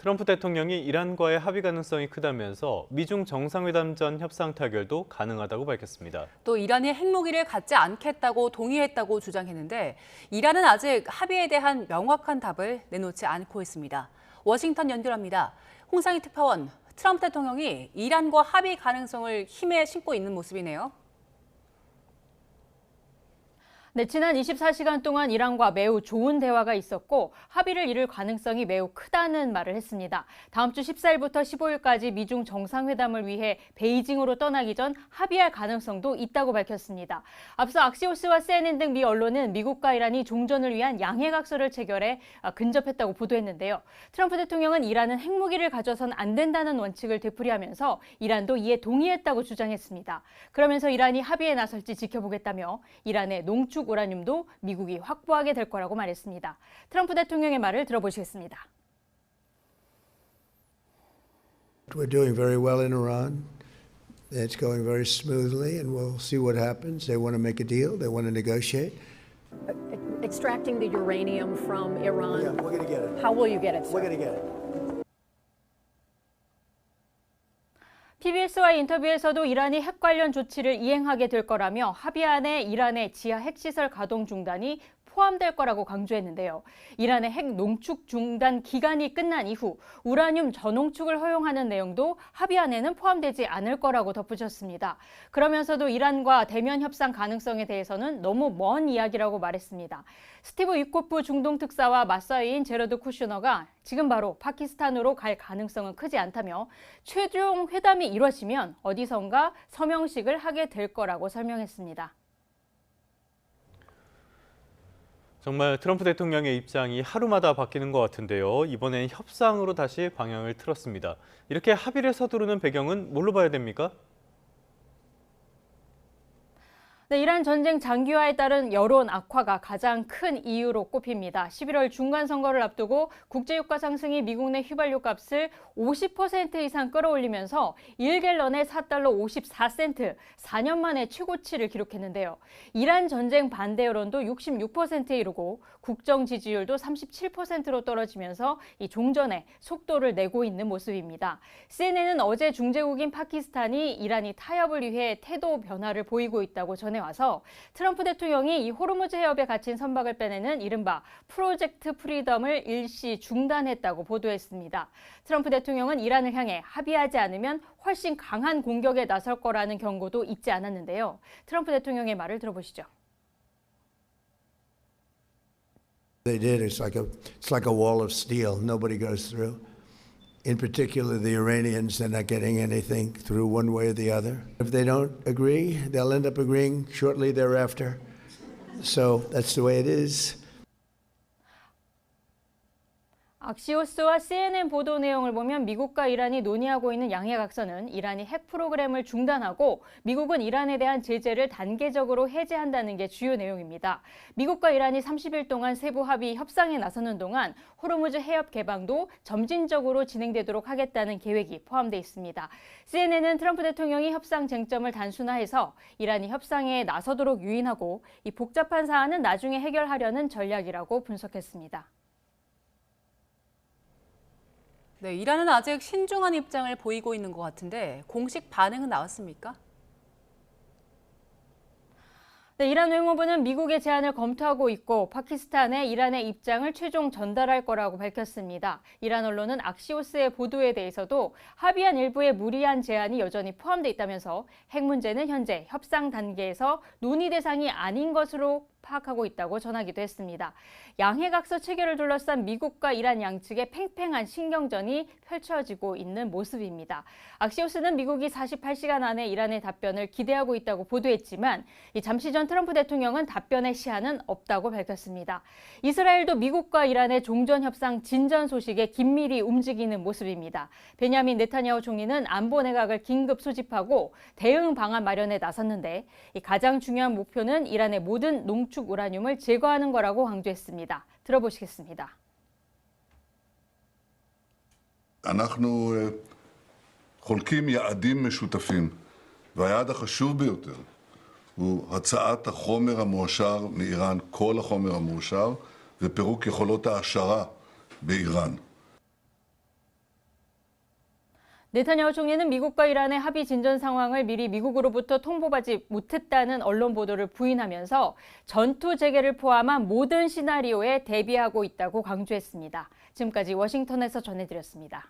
트럼프 대통령이 이란과의 합의 가능성이 크다면서 미중 정상회담 전 협상 타결도 가능하다고 밝혔습니다. 또 이란이 핵무기를 갖지 않겠다고 동의했다고 주장했는데 이란은 아직 합의에 대한 명확한 답을 내놓지 않고 있습니다. 워싱턴 연결합니다. 홍상희 특파원, 트럼프 대통령이 이란과 합의 가능성을 힘에 심고 있는 모습이네요. 네, 지난 24시간 동안 이란과 매우 좋은 대화가 있었고 합의를 이룰 가능성이 매우 크다는 말을 했습니다. 다음 주 14일부터 15일까지 미중 정상회담을 위해 베이징으로 떠나기 전 합의할 가능성도 있다고 밝혔습니다. 앞서 악시오스와 CNN 등 미 언론은 미국과 이란이 종전을 위한 양해각서를 체결해 근접했다고 보도했는데요. 트럼프 대통령은 이란은 핵무기를 가져선 안 된다는 원칙을 되풀이하면서 이란도 이에 동의했다고 주장했습니다. 그러면서 이란이 합의에 나설지 지켜보겠다며 이란의 농축 우라늄도 미국이 확보하게 될 거라고 말했습니다. 트럼프 대통령의 말을 들어보시겠습니다. We're doing very well in Iran. It's going very smoothly, and we'll see what happens. They want to make a deal. They want to negotiate. Extracting the uranium from Iran. Yeah, we're going to get it. How will you get it, sir? We're going to get it. PBS와의 인터뷰에서도 이란이 핵 관련 조치를 이행하게 될 거라며 합의안에 이란의 지하 핵시설 가동 중단이 포함될 거라고 강조했는데요. 이란의 핵 농축 중단 기간이 끝난 이후 우라늄 전농축을 허용하는 내용도 합의안에는 포함되지 않을 거라고 덧붙였습니다. 그러면서도 이란과 대면 협상 가능성에 대해서는 너무 먼 이야기라고 말했습니다. 스티브 위코프 중동 특사와 맞사이인 제러드 쿠슈너가 지금 바로 파키스탄으로 갈 가능성은 크지 않다며 최종 회담이 이루어지면 어디선가 서명식을 하게 될 거라고 설명했습니다. 정말 트럼프 대통령의 입장이 하루마다 바뀌는 것 같은데요. 이번엔 협상으로 다시 방향을 틀었습니다. 이렇게 합의를 서두르는 배경은 뭘로 봐야 됩니까? 네, 이란 전쟁 장기화에 따른 여론 악화가 가장 큰 이유로 꼽힙니다. 11월 중간 선거를 앞두고 국제유가 상승이 미국 내 휘발유 값을 50% 이상 끌어올리면서 1갤런에 4달러 54센트, 4년 만에 최고치를 기록했는데요. 이란 전쟁 반대 여론도 66%에 이르고 국정 지지율도 37%로 떨어지면서 이 종전에 속도를 내고 있는 모습입니다. CNN은 어제 중재국인 파키스탄이 이란이 타협을 위해 태도 변화를 보이고 있다고 전해와서 트럼프 대통령이 이 호르무즈 해협에 갇힌 선박을 빼내는 이른바 프로젝트 프리덤을 일시 중단했다고 보도했습니다. 트럼프 대통령은 이란을 향해 합의하지 않으면 훨씬 강한 공격에 나설 거라는 경고도 잊지 않았는데요. 트럼프 대통령의 말을 들어보시죠. They did. It's like a wall of steel. Nobody goes through. In particular, the Iranians, they're not getting anything through one way or the other. If they don't agree, they'll end up agreeing shortly thereafter. So that's the way it is. 악시오스와 CNN 보도 내용을 보면 미국과 이란이 논의하고 있는 양해각서는 이란이 핵 프로그램을 중단하고 미국은 이란에 대한 제재를 단계적으로 해제한다는 게 주요 내용입니다. 미국과 이란이 30일 동안 세부 합의 협상에 나서는 동안 호르무즈 해협 개방도 점진적으로 진행되도록 하겠다는 계획이 포함되어 있습니다. CNN은 트럼프 대통령이 협상 쟁점을 단순화해서 이란이 협상에 나서도록 유인하고 이 복잡한 사안은 나중에 해결하려는 전략이라고 분석했습니다. 네, 이란은 아직 신중한 입장을 보이고 있는 것 같은데 공식 반응은 나왔습니까? 네, 이란 외무부는 미국의 제안을 검토하고 있고 파키스탄에 이란의 입장을 최종 전달할 거라고 밝혔습니다. 이란 언론은 악시오스의 보도에 대해서도 합의안 일부의 무리한 제안이 여전히 포함되어 있다면서 핵 문제는 현재 협상 단계에서 논의 대상이 아닌 것으로 파악하고 있다고 전하기도 했습니다. 양해각서 체결을 둘러싼 미국과 이란 양측의 팽팽한 신경전이 펼쳐지고 있는 모습입니다. 악시오스는 미국이 48시간 안에 이란의 답변을 기대하고 있다고 보도했지만 잠시 전 트럼프 대통령은 답변의 시한은 없다고 밝혔습니다. 이스라엘도 미국과 이란의 종전협상 진전 소식에 긴밀히 움직이는 모습입니다. 베냐민 네타냐후 총리는 안보 내각을 긴급 소집하고 대응 방안 마련에 나섰는데 가장 중요한 목표는 이란의 모든 농축 우라늄을 제거하는 거라고 강조했습니다. 들어보시겠습니다. אנחנו חולקים יעדים משותפים, והיעד החשוב ביותר הוא הצעת החומר המועשר מאיראן, כל החומר המועשר, ופירוק יכולות העשרה באיראן. 네타냐후 총리는 미국과 이란의 합의 진전 상황을 미리 미국으로부터 통보받지 못했다는 언론 보도를 부인하면서 전투 재개를 포함한 모든 시나리오에 대비하고 있다고 강조했습니다. 지금까지 워싱턴에서 전해드렸습니다.